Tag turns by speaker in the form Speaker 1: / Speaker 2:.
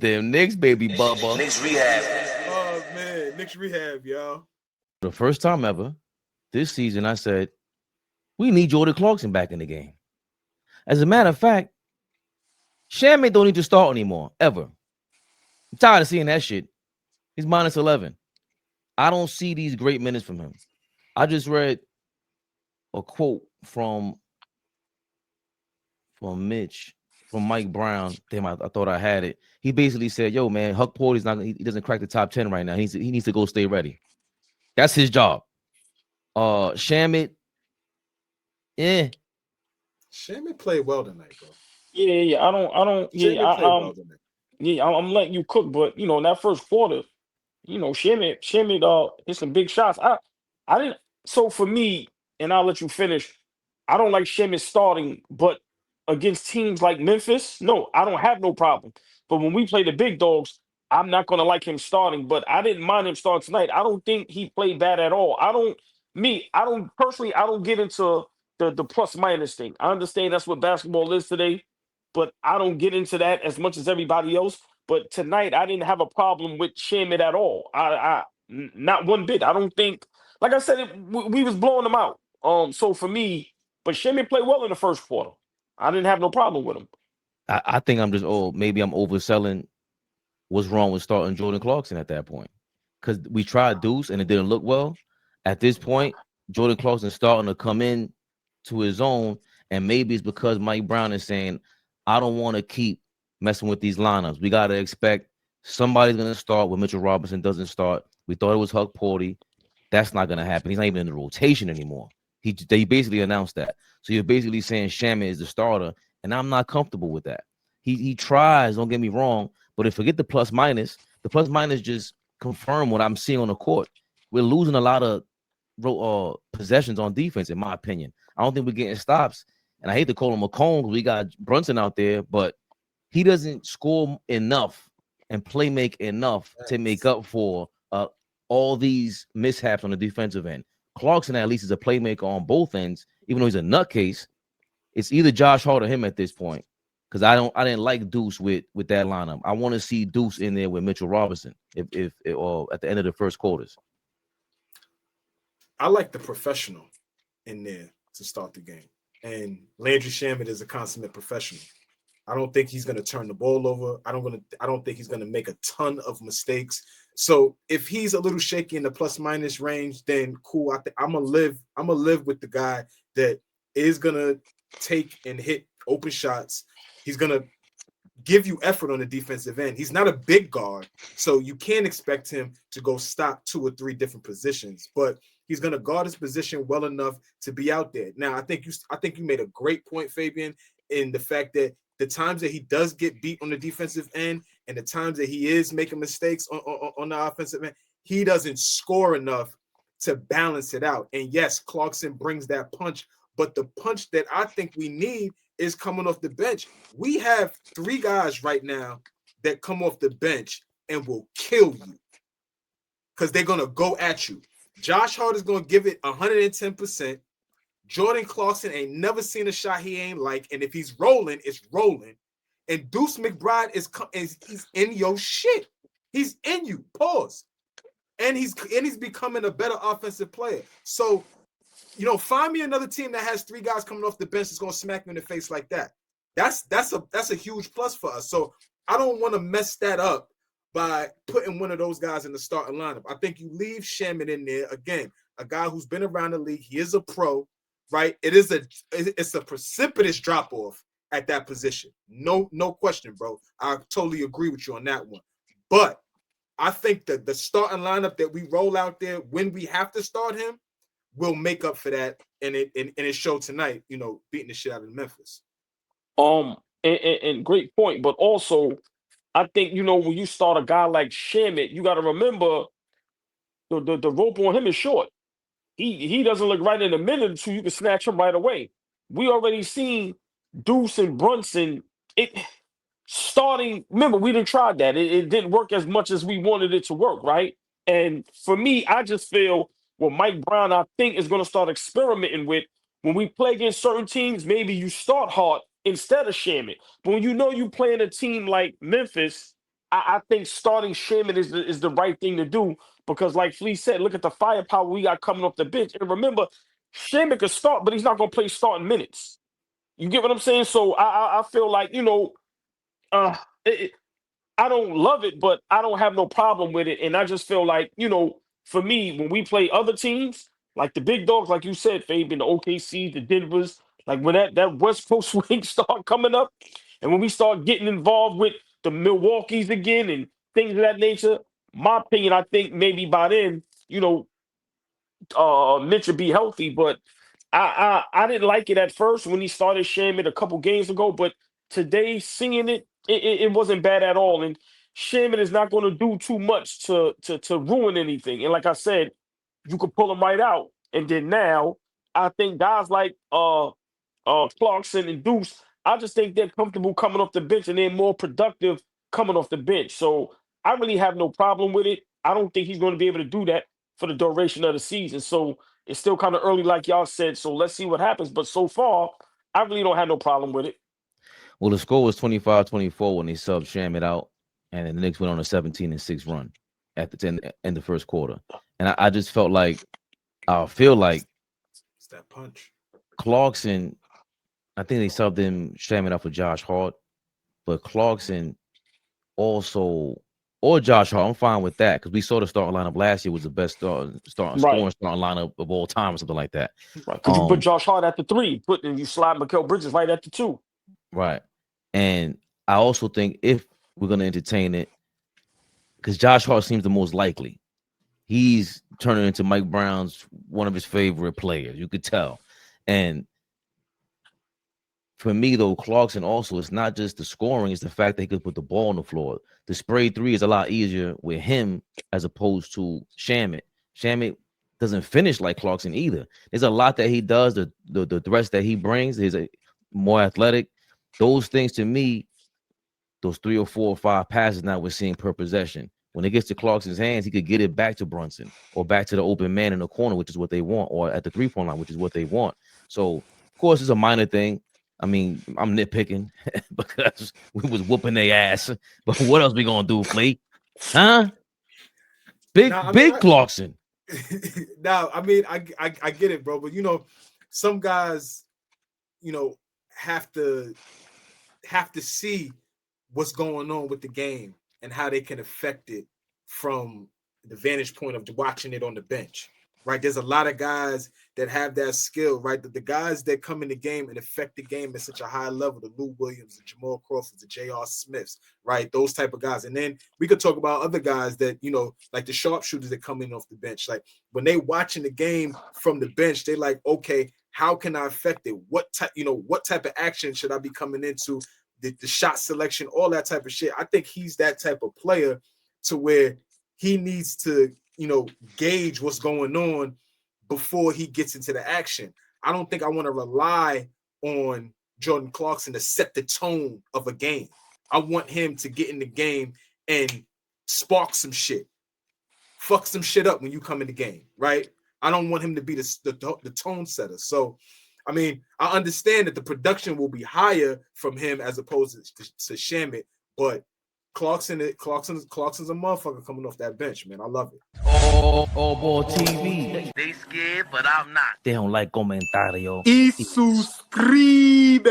Speaker 1: Them Knicks, baby, Bubba.
Speaker 2: Knicks Rehab.
Speaker 3: Oh man, Knicks Rehab, y'all.
Speaker 1: The first time ever this season, I said, we need Jordan Clarkson back in the game. As a matter of fact, Shamet don't need to start anymore, ever. I'm tired of seeing that shit. He's minus 11. I don't see these great minutes from him. I just read a quote from Mitch, from Mike Brown. Damn, I thought I had it. He basically said, yo, man, Huck Porty's not, he doesn't crack the top 10 right now. He needs to go stay ready. That's his job. Shamet,
Speaker 3: Shamet played well tonight, bro.
Speaker 4: Yeah. I don't. Yeah,
Speaker 3: Shamet played well tonight.
Speaker 4: yeah. I'm letting you cook, but in that first quarter, Shamet, hit some big shots. I didn't. So for me, and I'll let you finish. I don't like Shamet starting, but against teams like Memphis, no, I don't have no problem. But when we play the big dogs, I'm not gonna like him starting. But I didn't mind him starting tonight. I don't think he played bad at all. I don't personally. I don't get into the plus minus thing. I understand that's what basketball is today, but I don't get into that as much as everybody else. But tonight, I didn't have a problem with Shamet at all. Not one bit. I don't think, like I said, we was blowing them out. So for me, but Shamet played well in the first quarter. I didn't have no problem with him.
Speaker 1: I think I'm just maybe I'm overselling what's wrong with starting Jordan Clarkson at that point. Because we tried Deuce and it didn't look well. At this point, Jordan Clarkson starting to come in to his own, and maybe it's because Mike Brown is saying, I don't want to keep messing with these lineups. We got to expect somebody's going to start when Mitchell Robinson doesn't start. We thought it was Huck Porty. That's not going to happen. He's not even in the rotation anymore. They basically announced that. So you're basically saying Shamet is the starter, and I'm not comfortable with that. He tries, don't get me wrong, but if forget the plus minus just confirm what I'm seeing on the court. We're losing a lot of possessions on defense, in my opinion. I don't think we're getting stops, and I hate to call him a cone because we got Brunson out there, but he doesn't score enough and play make enough to make up for all these mishaps on the defensive end. Clarkson at least is a playmaker on both ends, even though he's a nutcase. It's either Josh Hart or him at this point, because I didn't like Deuce with that lineup. I want to see Deuce in there with Mitchell Robinson if or at the end of the first quarters.
Speaker 3: I like the professional in there to start the game, and Landry Shamet is a consummate professional. I don't think he's going to turn the ball over. I don't think he's going to make a ton of mistakes. So if he's a little shaky in the plus minus range, then cool. I'm gonna live with the guy that is gonna take and hit open shots. He's gonna give you effort on the defensive end. He's not a big guard, so you can't expect him to go stop 2 or 3 different positions, but he's gonna guard his position well enough to be out there. Now, I think you made a great point, Fabian, in the fact that the times that he does get beat on the defensive end and the times that he is making mistakes on the offensive end, he doesn't score enough to balance it out. And yes, Clarkson brings that punch, but the punch that I think we need is coming off the bench. We have 3 guys right now that come off the bench and will kill you because they're going to go at you. Josh Hart is going to give it 110%. Jordan Clarkson ain't never seen a shot he ain't like, and if he's rolling, it's rolling. And Deuce McBride he's in your shit. He's in you. Pause. And he's becoming a better offensive player. So, find me another team that has 3 guys coming off the bench that's gonna smack you in the face like that. That's a huge plus for us. So I don't want to mess that up by putting one of those guys in the starting lineup. I think you leave Shamet in there again, a guy who's been around the league. He is a pro. Right, it's a precipitous drop off at that position. No question, bro. I totally agree with you on that one. But I think that the starting lineup that we roll out there when we have to start him will make up for that, and it showed tonight. Beating the shit out of Memphis.
Speaker 4: And great point, but also I think when you start a guy like Shamet, you got to remember the rope on him is short. He doesn't look right in a minute or 2. You can snatch him right away. We already seen Deuce and Brunson. Remember, we didn't try that. It didn't work as much as we wanted it to work, right? And for me, I just feel what Mike Brown, I think, is going to start experimenting with when we play against certain teams. Maybe you start Hart instead of Shamet. But when you playing a team like Memphis, I think starting Shamet is the right thing to do because, like Flea said, look at the firepower we got coming off the bench. And remember, Shamet can start, but he's not going to play starting minutes. You get what I'm saying? So I feel like, uh, it, I don't love it, but I don't have no problem with it. And I just feel like, for me, when we play other teams, like the big dogs, like you said, Fabian, the OKC, the Denvers, like when that West Coast swing start coming up, and when we start getting involved with the Milwaukee's again and things of that nature, my opinion, I think maybe by then, Mitch would be healthy. But I didn't like it at first when he started Shamet a couple games ago, but today seeing it wasn't bad at all. And Shamet is not going to do too much to ruin anything. And like I said, you could pull him right out. And then now I think guys like Clarkson and Deuce, I just think they're comfortable coming off the bench and they're more productive coming off the bench. So I really have no problem with it. I don't think he's going to be able to do that for the duration of the season. So it's still kind of early, like y'all said. So let's see what happens. But so far, I really don't have no problem with it.
Speaker 1: Well, the score was 25-24 when they subbed Shamet out, and then the Knicks went on a 17-6 run at the end in the first quarter. And I just feel like
Speaker 3: It's that punch.
Speaker 1: Clarkson, I think they subbed him Shamet out for Josh Hart, but Clarkson also, or Josh Hart, I'm fine with that because we saw the starting lineup last year was the best starting lineup of all time or something like that.
Speaker 4: Right. Because you put Josh Hart at the 3, and you slide Mikal Bridges right at the 2.
Speaker 1: Right. And I also think if we're going to entertain it, because Josh Hart seems the most likely. He's turning into Mike Brown's one of his favorite players. You could tell. And for me, though, Clarkson also, it's not just the scoring, it's the fact that he could put the ball on the floor. The spray 3 is a lot easier with him as opposed to Shamet. Shamet doesn't finish like Clarkson either. There's a lot that he does, the threats that he brings is more athletic. Those things to me, those 3 or 4 or 5 passes now we're seeing per possession. When it gets to Clarkson's hands, he could get it back to Brunson or back to the open man in the corner, which is what they want, or at the 3-point line, which is what they want. So, of course, it's a minor thing. I mean, I'm nitpicking because we was whooping their ass. But what else we gonna do, Flake? Huh? Big Clarkson.
Speaker 3: Now, I mean, I get it, bro. But some guys, have to see what's going on with the game and how they can affect it from the vantage point of watching it on the bench. Right, there's a lot of guys that have that skill, right? The guys that come in the game and affect the game at such a high level, the Lou Williams, the Jamal Crawfords, the J.R. Smiths, right? Those type of guys. And then we could talk about other guys that, like the sharpshooters that come in off the bench. Like when they watching the game from the bench, they like, okay, how can I affect it? What type of action should I be coming into? The shot selection, all that type of shit. I think he's that type of player to where he needs to gauge what's going on before he gets into the action. I don't think I want to rely on Jordan Clarkson to set the tone of a game. I want him to get in the game and spark some shit. Fuck some shit up when you come in the game, right? I don't want him to be the tone setter. So, I mean, I understand that the production will be higher from him as opposed to Shamet, but Clarkson's a motherfucker coming off that bench, man. I love it.
Speaker 1: AllBall TV. They scared, but I'm not. They don't like comentario.
Speaker 2: Y suscribe.